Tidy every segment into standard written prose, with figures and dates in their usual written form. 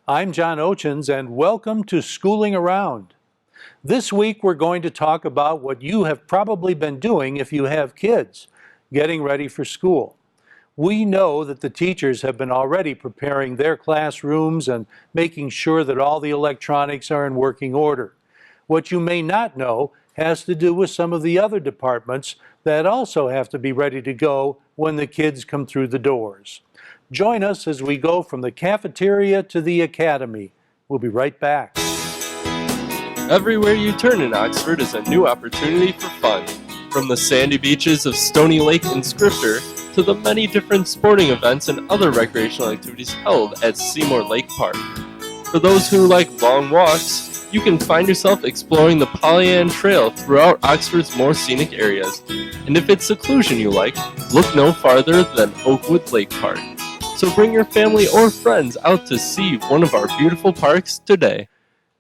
I'm John Oetjens, and welcome to Schooling Around. This week we're going to talk about what you have probably been doing if you have kids, getting ready for school. We know that the teachers have been already preparing their classrooms and making sure that all the electronics are in working order. What you may not know has to do with some of the other departments that also have to be ready to go when the kids come through the doors. Join us as we go from the cafeteria to the academy. We'll be right back. Everywhere you turn in Oxford is a new opportunity for fun. From the sandy beaches of Stony Lake and Scrifter to the many different sporting events and other recreational activities held at Seymour Lake Park. For those who like long walks, you can find yourself exploring the Pollyant Trail throughout Oxford's more scenic areas. And if it's seclusion you like, look no farther than Oakwood Lake Park. So bring your family or friends out to see one of our beautiful parks today.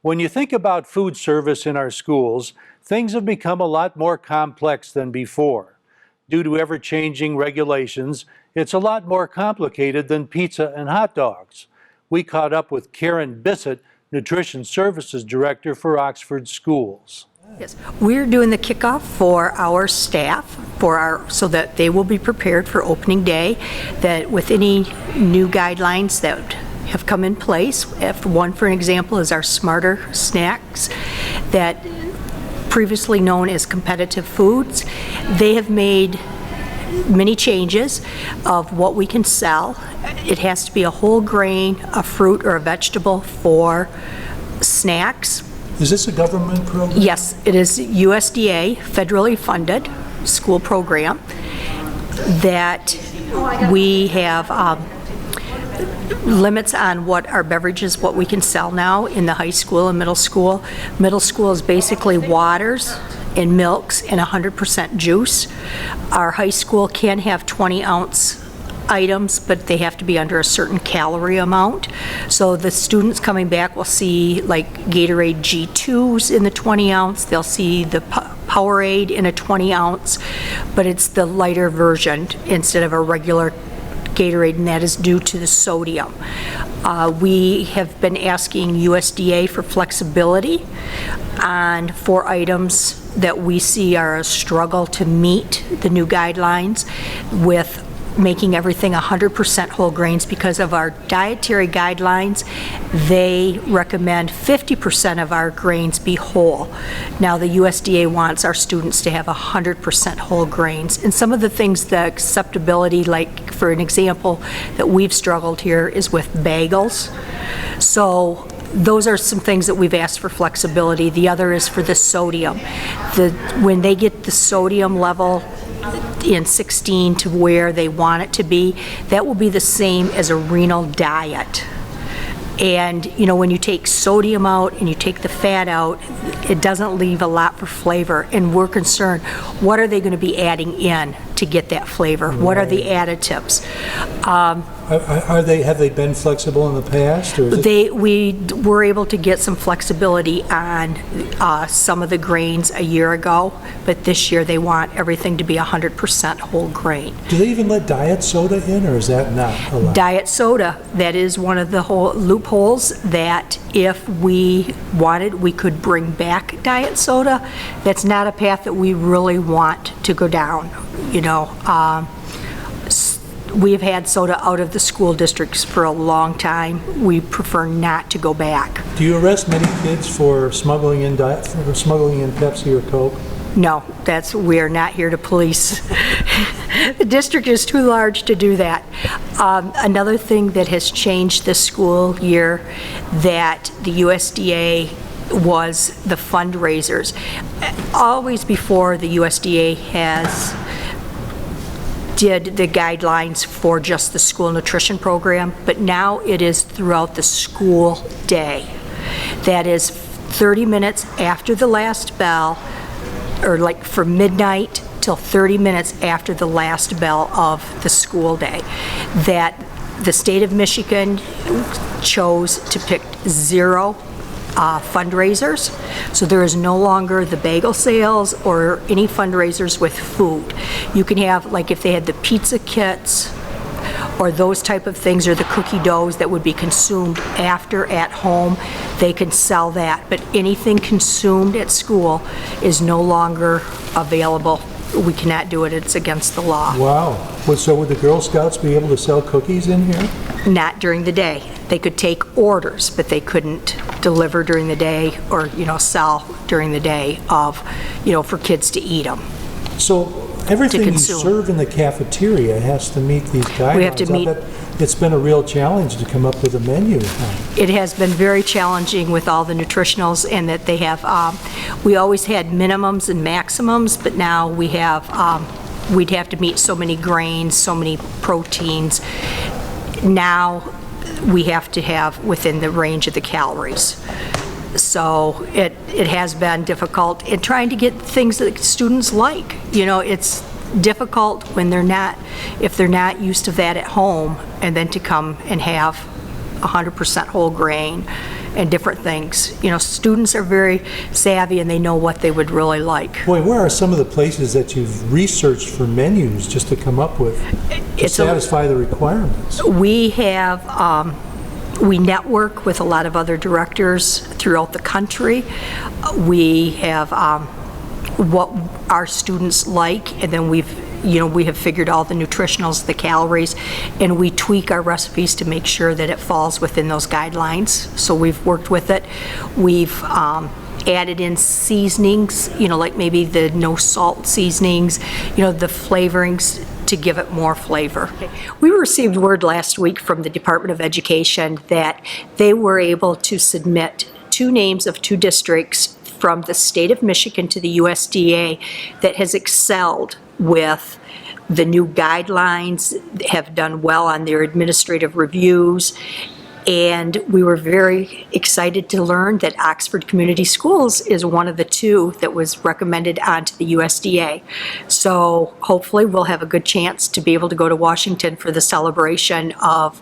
When you think about food service in our schools, things have become a lot more complex than before. Due to ever-changing regulations, it's a lot more complicated than pizza and hot dogs. We caught up with Karen Bissett, Nutrition Services Director for Oxford Schools. Yes, we're doing the kickoff for our staff, so that they will be prepared for opening day, that with any new guidelines that have come in place. One, for an example, is our Smarter Snacks, that previously known as competitive foods. They have made many changes of what we can sell. It has to be a whole grain, a fruit, or a vegetable for snacks. Is this a government program? Yes, it is USDA, federally funded school program that we have limits on what our beverages, what we can sell now in the high school and middle school. Middle school is basically waters and milks and 100% juice. Our high school can have 20-ounce items, but they have to be under a certain calorie amount. So the students coming back will see like Gatorade G2s in the 20-ounce. They'll see the Powerade in a 20-ounce, but it's the lighter version instead of a regular Gatorade, and that is due to the sodium. We have been asking USDA for flexibility on 4 items that we see are a struggle to meet the new guidelines, with making everything 100% whole grains. Because of our dietary guidelines, they recommend 50% of our grains be whole. Now the USDA wants our students to have 100% whole grains. And some of the things, the acceptability, like for an example that we've struggled here is with bagels. So those are some things that we've asked for flexibility. The other is for the sodium. When they get the sodium level in 16 to where they want it to be, that will be the same as a renal diet. And you know, when you take sodium out and you take the fat out, it doesn't leave a lot for flavor, and we're concerned, what are they going to be adding in to get that flavor? Right. What are the additives? Have they been flexible in the past? Or we were able to get some flexibility on some of the grains a year ago, but this year they want everything to be 100% whole grain. Do they even let diet soda in, or is that not allowed? Diet soda, that is one of the whole loopholes, that if we wanted, we could bring back diet soda. That's not a path that we really want to go down. You know, we've had soda out of the school districts for a long time. We prefer not to go back. Do you arrest many kids for smuggling in Pepsi or Coke? No, we're not here to police. The district is too large to do that. Another thing that has changed this school year, that the USDA was the fundraisers. Always before, the USDA did the guidelines for just the school nutrition program, but now it is throughout the school day. That is 30 minutes after the last bell, or like from midnight till 30 minutes after the last bell of the school day. That the state of Michigan chose to pick 0 fundraisers. So there is no longer the bagel sales or any fundraisers with food. You can have, like if they had the pizza kits or those type of things, or the cookie doughs that would be consumed after at home, they can sell that. But anything consumed at school is no longer available. We cannot do it, it's against the law. Wow. So would the Girl Scouts be able to sell cookies in here? Not during the day. They could take orders, but they couldn't deliver during the day or, sell during the day for kids to eat them. So everything you consume. serve in the cafeteria has to meet these guidelines. We have to meet- I bet it's been a real challenge to come up with a menu. It has been very challenging with all the nutritionals, and that they have, we always had minimums and maximums, but now we have, we'd have to meet so many grains, so many proteins. Now we have to have within the range of the calories. So it has been difficult in trying to get things that students like. It's difficult when if they're not used to that at home, and then to come and have 100% whole grain and different things. Students are very savvy, and they know what they would really like. Boy, where are some of the places that you've researched for menus just to come up with to satisfy the requirements? We have, we network with a lot of other directors throughout the country. We have what our students like, and then we have figured all the nutritionals, the calories, and we tweak our recipes to make sure that it falls within those guidelines. So we've worked with it. We've added in seasonings, like maybe the no salt seasonings, the flavorings to give it more flavor. We received word last week from the Department of Education that they were able to submit 2 names of 2 districts from the state of Michigan to the USDA that has excelled with the new guidelines, have done well on their administrative reviews, and we were very excited to learn that Oxford Community Schools is one of the 2 that was recommended onto the USDA. So hopefully we'll have a good chance to be able to go to Washington for the celebration of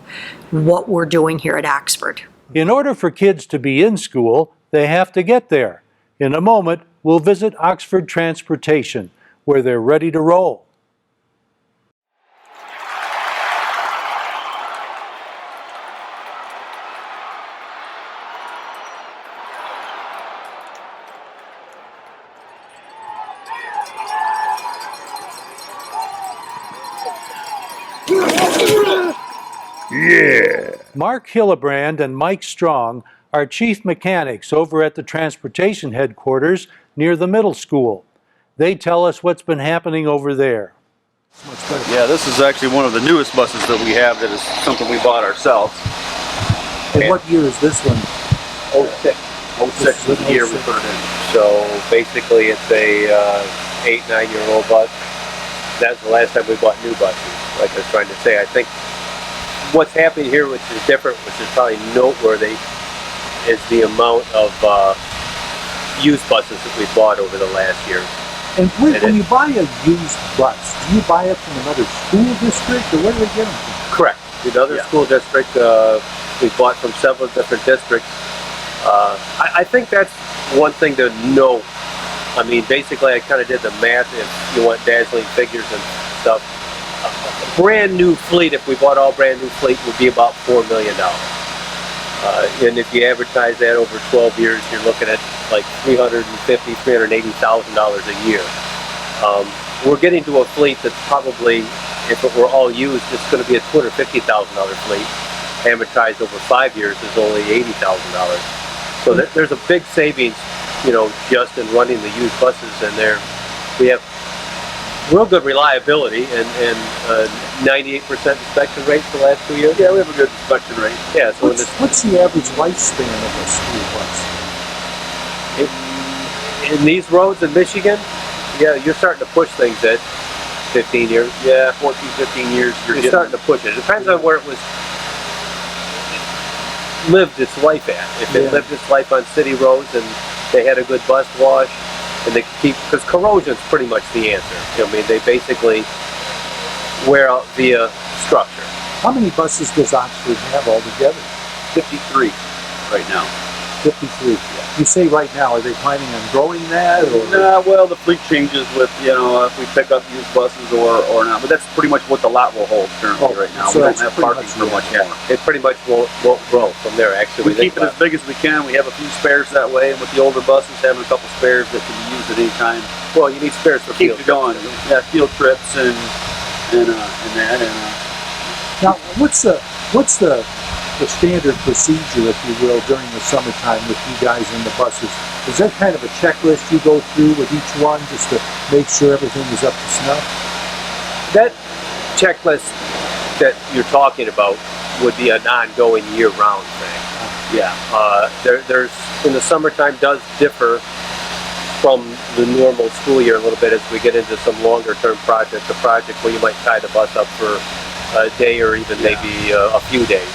what we're doing here at Oxford. In order for kids to be in school, they have to get there. In a moment, we'll visit Oxford Transportation, where they're ready to roll. Yeah. Mark Hillebrand and Mike Strong are chief mechanics over at the transportation headquarters near the middle school. They tell us what's been happening over there. Yeah, this is actually one of the newest buses that we have that is something we bought ourselves. And what year is this one? 06. 06 was the year we put it in. So basically it's a 8-9-year-old bus. That's the last time we bought new buses. Like I was trying to say, I think what's happening here, which is different, which is probably noteworthy, is the amount of used buses that we've bought over the last year. And when you buy a used bus, do you buy it from another school district, or where do they get them from? Correct. Another school district, we bought from several different districts. I think that's one thing to note. I mean, basically I kind of did the math, if you want dazzling figures and stuff. A brand new fleet, if we bought all brand new fleet, would be about $4 million. And if you advertise that over 12 years, you're looking at like $350,000, $380,000 a year. We're getting to a fleet that's probably, if it were all used, it's going to be a $250,000 fleet. Amortized over 5 years is only $80,000. So there's a big savings, just in running the used buses, and we have real good reliability and 98% inspection rate for the last 2 years. Yeah, we have a good inspection rate. Yeah. So what's the average lifespan of a school bus? in these roads in Michigan, yeah, you're starting to push things at 15 years. Yeah, 14, 15 years. You're starting to push it. It depends on where it lived its life at. If it lived its life on city roads and they had a good bus wash, and they keep, because corrosion's pretty much the answer. I mean, they basically wear out via structure. How many buses does Oxford have altogether? 53 right now. 53. You say right now, are they planning on growing that? Or? Well, the fleet changes with, if we pick up used buses or not. But that's pretty much what the lot will hold currently right now. So we don't that's have pretty parking much for much it. more. It pretty much won't grow from there, actually. We keep it as big as we can. We have a few spares that way, and with the older buses, having a couple spares that can be used at any time. Well, you need spares for Keeps field it going. Yeah, field trips and that. Now, what's the standard procedure, if you will, during the summertime with you guys in the buses? Is there kind of a checklist you go through with each one just to make sure everything is up to snuff? That checklist that you're talking about would be an ongoing year-round thing. Yeah. There's in the summertime does differ from the normal school year a little bit as we get into some longer-term projects. A project where you might tie the bus up for a day or even maybe a few days.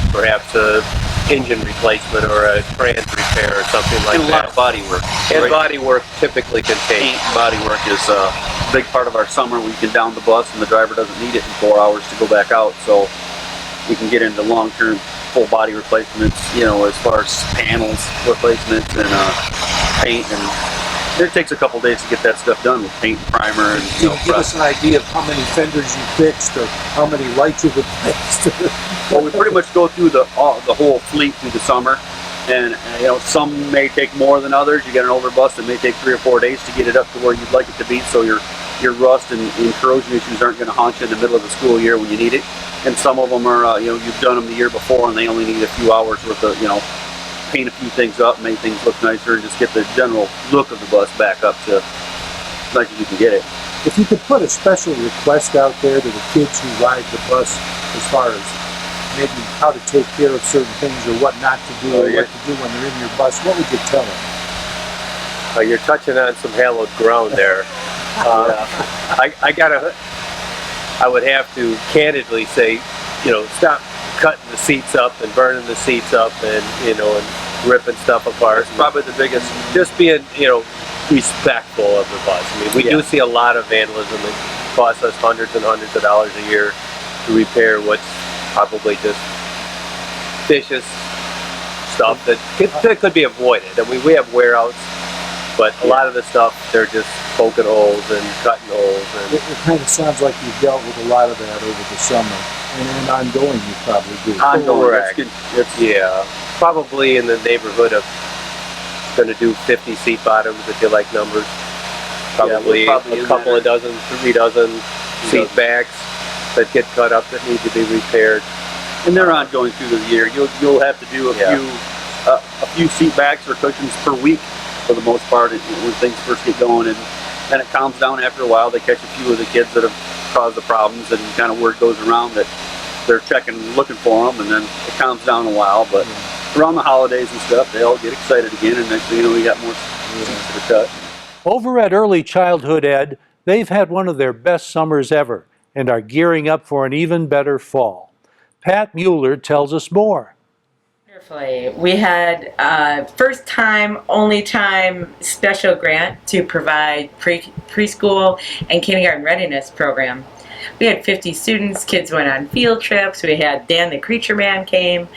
Perhaps a engine replacement or a trans repair or something like And a lot of that. body work. And Right. body work typically can take. Paint and body work is a big part of our summer. We can down the bus and the driver doesn't need it in 4 hours to go back out. So we can get into long-term full body replacements, as far as panels replacements and paint. And it takes a couple days to get that stuff done with paint and primer and Can you give us an idea of how many fenders you fixed or how many lights you've replaced? Well, we pretty much go through the whole fleet through the summer, and some may take more than others. You get an older bus that may take 3 or 4 days to get it up to where you'd like it to be, so your rust and corrosion issues aren't going to haunt you in the middle of the school year when you need it. And some of them are, you've done them the year before, and they only need a few hours worth of, paint a few things up, make things look nicer, and just get the general look of the bus back up to as nice as you can get it. If you could put a special request out there to the kids who ride the bus as far as maybe how to take care of certain things or what not to do or what to do when they're in your bus, what would you tell them? You're touching on some hallowed ground there. I would have to candidly say, stop cutting the seats up and burning the seats up and ripping stuff apart. It's probably the biggest. Just being, respectful of the bus. I mean, we do see a lot of vandalism that costs us hundreds and hundreds of dollars a year to repair what's probably just vicious stuff that could be avoided. I mean, we have wear outs, but a lot of the stuff, they're just poking holes and cutting holes. And It kind of sounds like you've dealt with a lot of that over the summer, and ongoing you probably do. Correct. It's Probably in the neighborhood of going to do 50 seat bottoms if you like numbers. Probably probably a in couple that of dozen, 3 dozen seat backs that get cut up that need to be repaired. and they're ongoing through the year. You'll have to do a few seat backs or cushions per week for the most part when things first get going, and it calms down after a while. They catch a few of the kids that have caused the problems, and kind of word goes around that they're checking, looking for them, and then it calms down a while. But around the holidays and stuff, they all get excited again, and next thing you know, we got more seats to cut. Over at Early Childhood Ed, they've had one of their best summers ever and are gearing up for an even better fall. Pat Mueller tells us more. Wonderfully. We had a first time, only time special grant to provide preschool and kindergarten readiness program. We had 50 students, kids went on field trips, we had Dan the Creature Man came.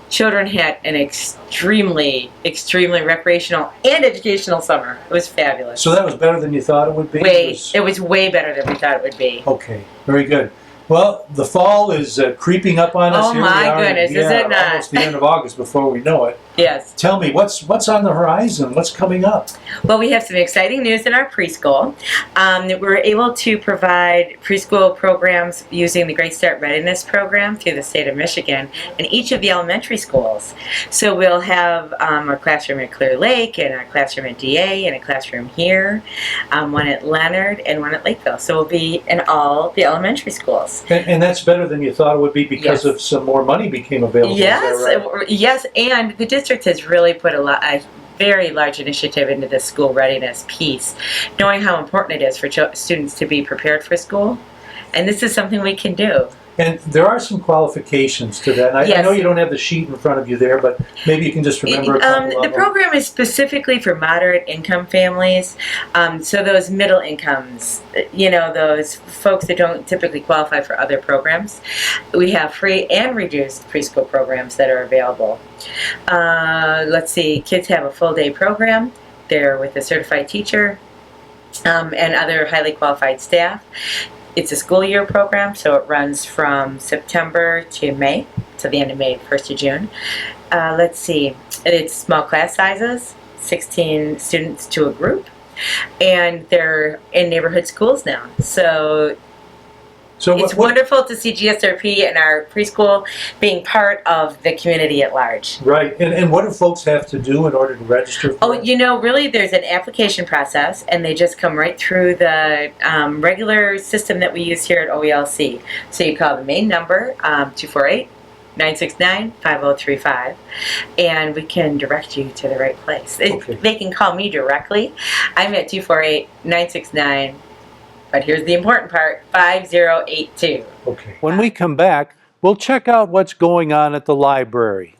Children had an extremely recreational and educational summer. It was fabulous. So that was better than you thought it would be? It was way better than we thought it would be. Okay, very good. Well, the fall is creeping up on us. Oh Here my we are, goodness, is it not? Almost the end of August before we know it. Yes. Tell me, what's on the horizon? What's coming up? Well, we have some exciting news in our preschool. We're able to provide preschool programs using the Great Start Readiness Program through the state of Michigan in each of the elementary schools. So we'll have a classroom at Clear Lake, and a classroom at DA, and a classroom here, one at Leonard, and one at Lakeville. So we'll be in all the elementary schools. And that's better than you thought it would be because Yes. of some more money became available. Yes, Is that right? yes, and the district has really put a very large initiative into the school readiness piece, knowing how important it is for students to be prepared for school, and this is something we can do. And there are some qualifications to that. I Yes. know you don't have the sheet in front of you there, but maybe you can just remember a couple of The them. program is specifically for moderate income families. So those middle incomes, those folks that don't typically qualify for other programs. We have free and reduced preschool programs that are available. Let's see, kids have a full day program. They're with a certified teacher and other highly qualified staff. It's a school year program, so it runs from September to May, to the end of May, 1st to June. Let's see, it's small class sizes, 16 students to a group, and they're in neighborhood schools now. So it's wonderful to see GSRP and our preschool being part of the community at large. Right, and what do folks have to do in order to register for it? Really there's an application process, and they just come right through the regular system that we use here at OELC. So you call the main number, 248-969-5035, and we can direct you to the right place. Okay. They can call me directly. I'm at 248-969, but here's the important part, 5082. Okay. When we come back, we'll check out what's going on at the library.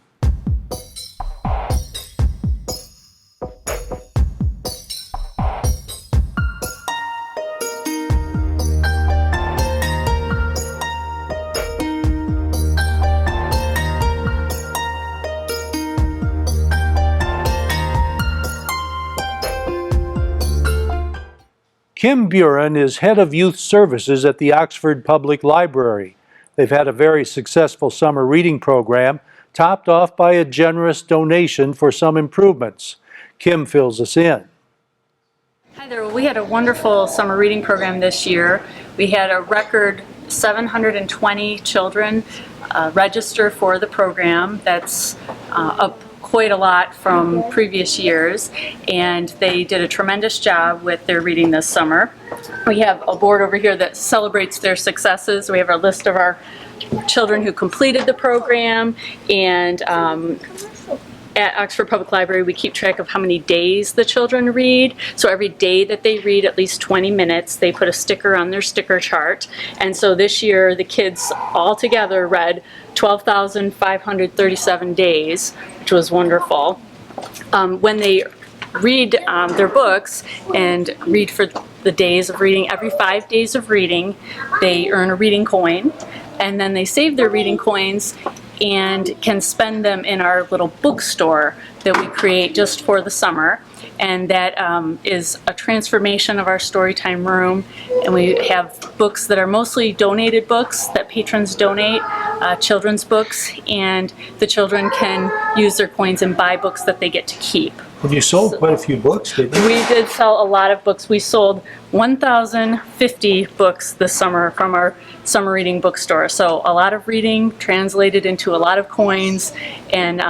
Kim Buren is head of youth services at the Oxford Public Library. They've had a very successful summer reading program, topped off by a generous donation for some improvements. Kim fills us in. Hi there. Well, we had a wonderful summer reading program this year. We had a record 720 children register for the program. That's up quite a lot from previous years, and they did a tremendous job with their reading this summer. We have a board over here that celebrates their successes. We have a list of our children who completed the program, and at Oxford Public Library we keep track of how many days the children read. So every day that they read at least 20 minutes, they put a sticker on their sticker chart. And so this year the kids all together read 12,537 days, which was wonderful. When they read their books and read for the days of reading, every 5 days of reading, they earn a reading coin, and then they save their reading coins and can spend them in our little bookstore that we create just for the summer. And that is a transformation of our Storytime room. And we have books that are mostly donated books that patrons donate, children's books, and the children can use their coins and buy books that they get to keep. And you sold quite a few books, didn't you? We did sell a lot of books. We sold 1,050 books this summer from our summer reading bookstore. So a lot of reading translated into a lot of coins, and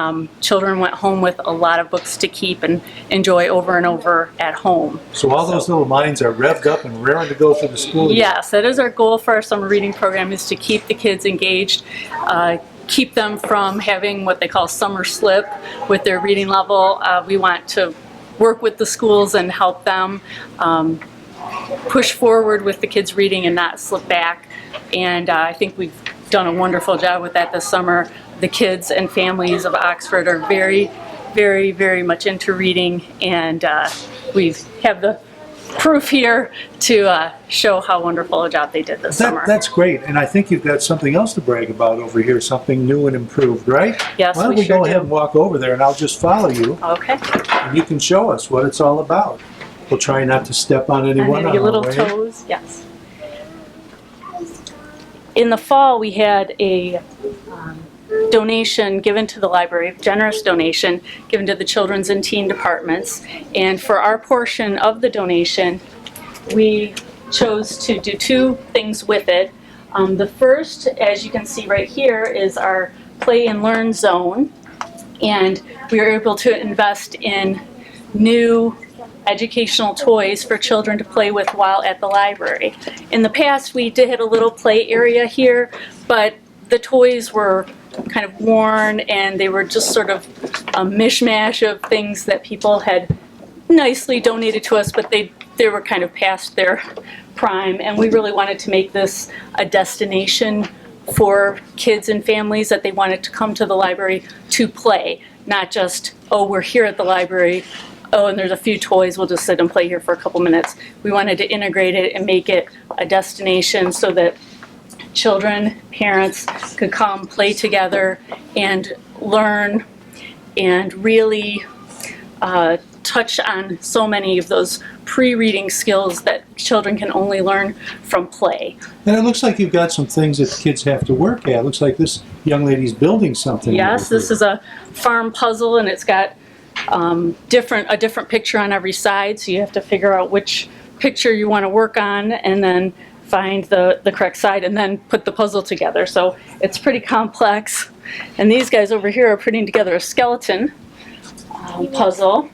children went home with a lot of books to keep and enjoy over and over at home. So all those little minds are revved up and raring to go for the school year. Yes, that is our goal for our summer reading program, is to keep the kids engaged, keep them from having what they call summer slip with their reading level. We want to work with the schools and help them push forward with the kids reading and not slip back. And I think we've done a wonderful job with that this summer. The kids and families of Oxford are very, very, very much into reading, and we have the proof here to show how wonderful a job they did this summer. That's great, and I think you've got something else to brag about over here, something new and improved, right? Yes, Why don't we we sure go do. ahead and walk over there, and I'll just follow you, Okay. and you can show us what it's all about. We'll try not to step on And anyone then on your our little way. toes, yes. In the fall, we had a donation given to the library, generous donation given to the children's and teen departments. And for our portion of the donation, we chose to do two things with it. The first, as you can see right here, is our play and learn zone. And we were able to invest in new educational toys for children to play with while at the library. In the past, we did have a little play area here, but the toys were kind of worn, and they were just sort of a mishmash of things that people had nicely donated to us, but they were kind of past their prime, and we really wanted to make this a destination for kids and families that they wanted to come to the library to play, not just, oh, we're here at the library, oh, and there's a few toys, we'll just sit and play here for a couple minutes. We wanted to integrate it and make it a destination so that children, parents could come, play together, and learn and really touch on so many of those pre-reading skills that children can only learn from play. And it looks like you've got some things that the kids have to work at. It looks like this young lady's building something. Yes, this is a farm puzzle, and it's got a different picture on every side, so you have to figure out which picture you want to work on and then find the correct side and then put the puzzle together. So it's pretty complex. And these guys over here are putting together a skeleton puzzle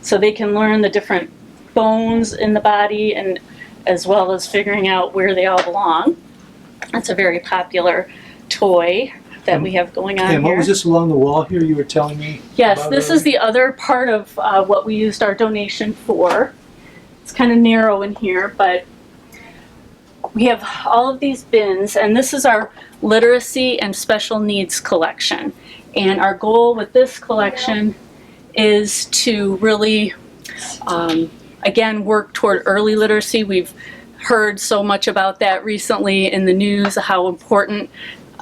so they can learn the different bones in the body, and as well as figuring out where they all belong. That's a very popular toy that we have going on here. And what was this along the wall here you were telling me? Yes, this is the other part of what we used our donation for. It's kind of narrow in here, but we have all of these bins, and this is our literacy and special needs collection. And our goal with this collection is to really, again, work toward early literacy. We've heard so much about that recently in the news, how important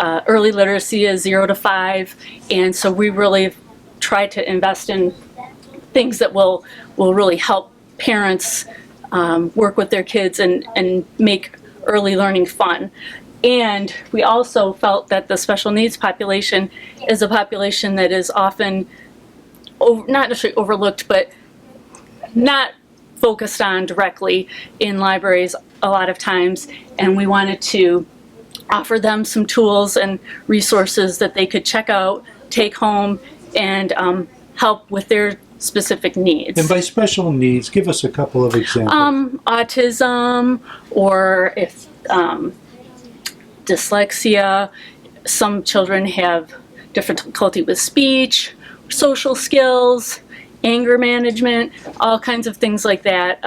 early literacy is, 0 to 5, and so we really try to invest in things that will really help parents work with their kids and make early learning fun. And we also felt that the special needs population is a population that is often not necessarily overlooked, but not focused on directly in libraries a lot of times, and we wanted to offer them some tools and resources that they could check out, take home, and help with their specific needs. And by special needs, give us a couple of examples. Autism, or if dyslexia. Some children have difficulty with speech, social skills, anger management, all kinds of things like that.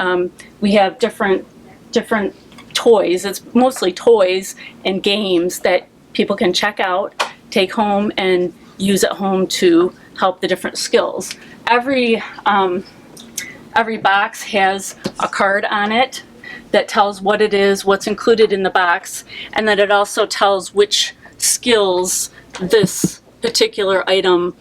We have different toys. It's mostly toys and games that people can check out, take home, and use at home to help the different skills. Every box has a card on it that tells what it is, what's included in the box, and then it also tells which skills this particular item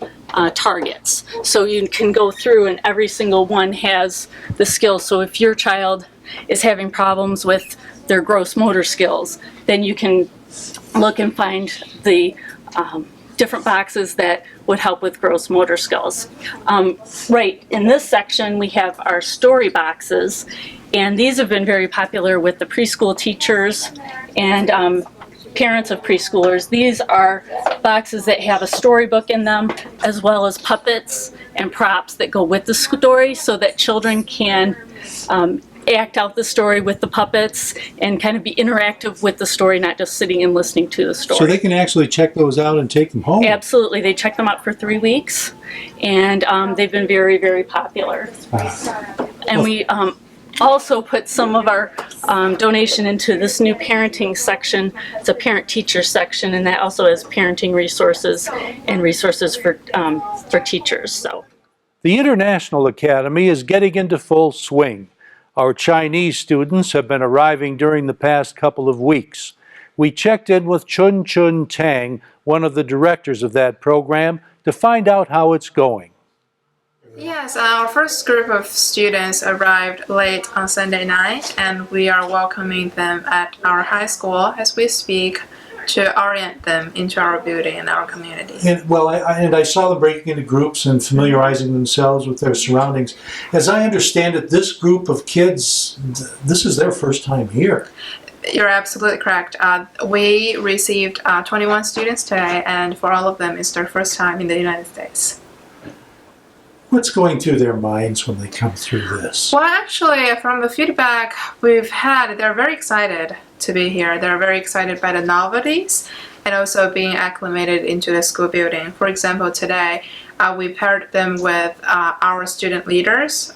targets. So you can go through and every single one has the skills. So if your child is having problems with their gross motor skills, then you can look and find the different boxes that would help with gross motor skills. Right in this section we have our story boxes, and these have been very popular with the preschool teachers and parents of preschoolers. These are boxes that have a storybook in them, as well as puppets and props that go with the story, so that children can act out the story with the puppets and kind of be interactive with the story, not just sitting and listening to the story. So they can actually check those out and take them home? Absolutely. They check them out for 3 weeks, and they've been very, very popular. And we also put some of our donation into this new parenting section. It's a parent-teacher section, and that also has parenting resources and resources for teachers. So, The International Academy is getting into full swing. Our Chinese students have been arriving during the past couple of weeks. We checked in with Chun Chun Tang, one of the directors of that program, to find out how it's going. Yes, our first group of students arrived late on Sunday night, and we are welcoming them at our high school as we speak to orient them into our building and our community. And, I saw them breaking into groups and familiarizing themselves with their surroundings. As I understand it, this group of kids, this is their first time here. You're absolutely correct. We received 21 students today, and for all of them, it's their first time in the United States. What's going through their minds when they come through this? Well, actually, from the feedback we've had, they're very excited to be here. They're very excited by the novelties and also being acclimated into the school building. For example, today we paired them with our student leaders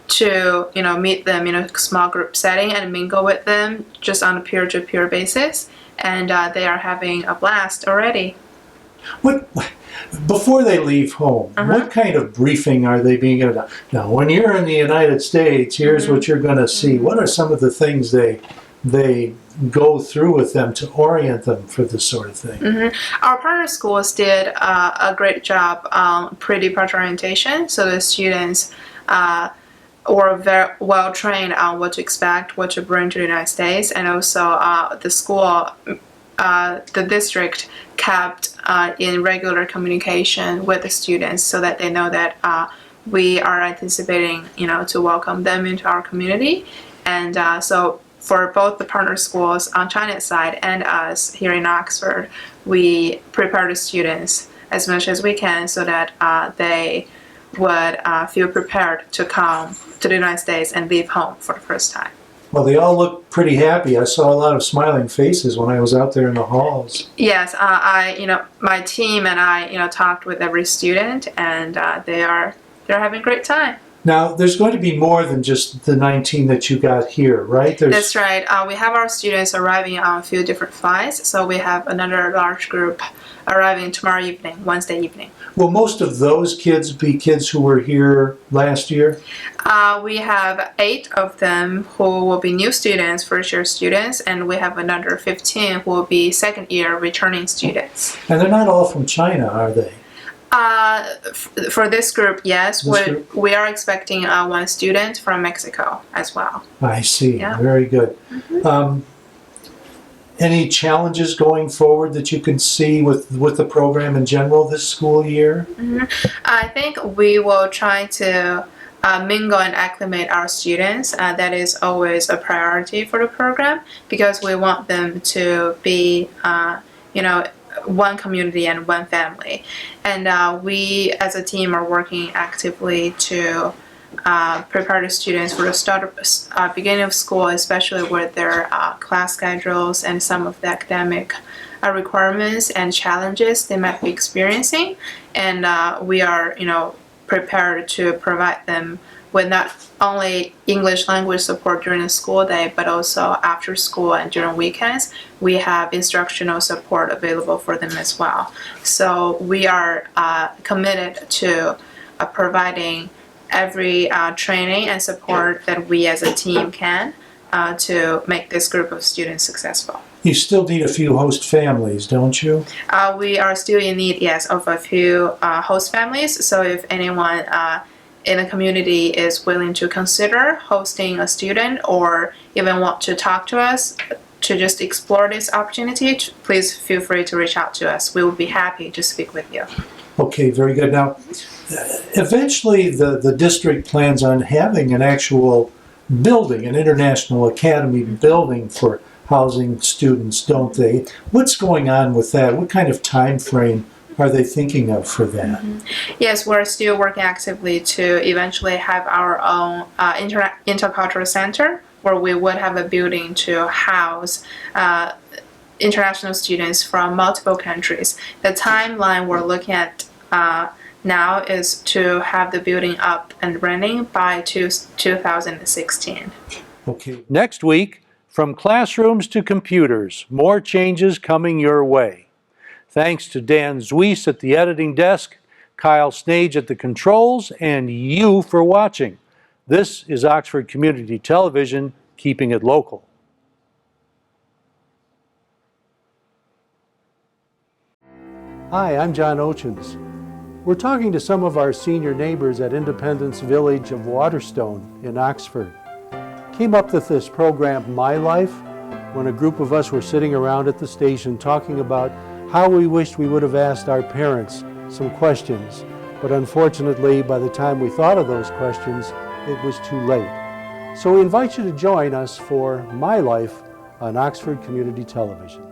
to meet them in a small group setting and mingle with them just on a peer-to-peer basis. and they are having a blast already. What, before they leave home, what kind of briefing are they being given? Now, when you're in the United States, here's what you're going to see. What are some of the things they go through with them to orient them for this sort of thing? Our partner schools did a great job on pre-departure orientation, so the students were very well trained on what to expect, what to bring to the United States, and also the school, the district kept in regular communication with the students so that they know that we are anticipating, to welcome them into our community. And so for both the partner schools on China's side and us here in Oxford, we prepare the students as much as we can so that they would feel prepared to come to the United States and leave home for the first time. Well, they all look pretty happy. I saw a lot of smiling faces when I was out there in the halls. Yes, my team and I, talked with every student, and they're having a great time. Now, there's going to be more than just the 19 that you got here, right? That's right. We have our students arriving on a few different flights, so we have another large group arriving tomorrow evening, Wednesday evening. Will most of those kids be kids who were here last year? We have 8 of them who will be new students, first-year students, and we have another 15 who will be second-year returning students. And they're not all from China, are they? For this group, yes. We are expecting one student from Mexico as well. I see. Yeah. Very good. Any challenges going forward that you can see with the program in general this school year? I think we will try to mingle and acclimate our students. That is always a priority for the program because we want them to be, one community and one family. And we as a team are working actively to prepare the students for the beginning of school, especially with their class schedules and some of the academic requirements and challenges they might be experiencing. And we are, prepared to provide them with not only English language support during the school day, but also after school and during weekends. We have instructional support available for them as well. So we are committed to providing every training and support that we as a team can to make this group of students successful. You still need a few host families, don't you? We are still in need, yes, of a few host families. So if anyone in the community is willing to consider hosting a student or even want to talk to us to just explore this opportunity, please feel free to reach out to us. We will be happy to speak with you. Okay, very good. Now, eventually the district plans on having an actual building, an international academy building for housing students, don't they? What's going on with that? What kind of time frame are they thinking of for that? Yes, we're still working actively to eventually have our own intercultural center where we would have a building to house international students from multiple countries. The timeline we're looking at now is to have the building up and running by 2016. Okay. Next week, from classrooms to computers, more changes coming your way. Thanks to Dan Zwies at the editing desk, Kyle Snage at the controls, and you for watching. This is Oxford Community Television, keeping it local. Hi, I'm John Oetjens. We're talking to some of our senior neighbors at Independence Village of Waterstone in Oxford. Came up with this program, My Life, when a group of us were sitting around at the station talking about how we wished we would have asked our parents some questions. But unfortunately, by the time we thought of those questions, it was too late. So we invite you to join us for My Life on Oxford Community Television.